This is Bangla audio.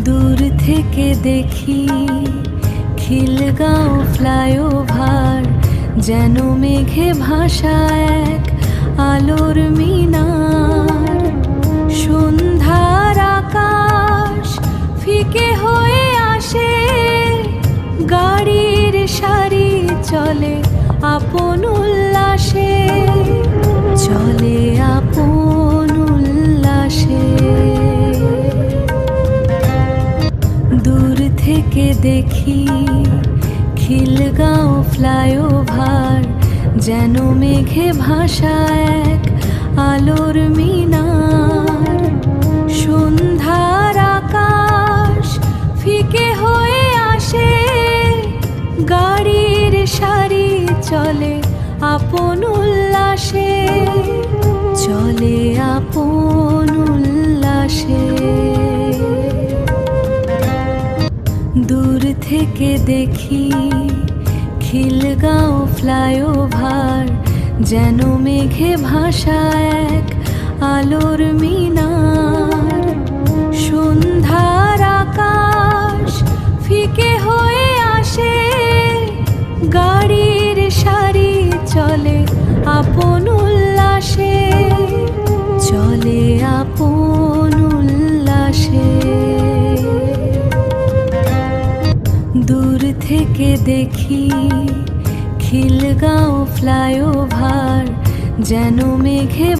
দূর থেকে দেখি খিলগাঁও ফ্লাইওভার, যেন মেঘে ভাসা এক আলোর মিনার। সন্ধ্যার আকাশ ফিকে হয়ে আসে, গাড়ির সারি চলে আপন উল্লাসে, চলে আপন উল্লাসে। দূর থেকে দেখি খিলগাঁও ফ্লাইওভার, যেন মেঘে ভাসা এক আলোর মিনার। সন্ধ্যার আকাশ ফিকে হয়ে আসে, গাড়ির সারি চলে আপন উল্লাসে, চলে আপন উল্লাসে। দূর থেকে দেখি খিলগাঁও ফ্লাইওভার, যেন মেঘে ভাসা এক আলোর মিনার। সন্ধ্যার আকাশ ফিকে হয়ে আসে, গাড়ির সারি চলে আপন উল্লাসে, চলে আপন উল্লাসে। দূর থেকে দেখি খিলগাঁও ফ্লাইওভার, যেন মেঘে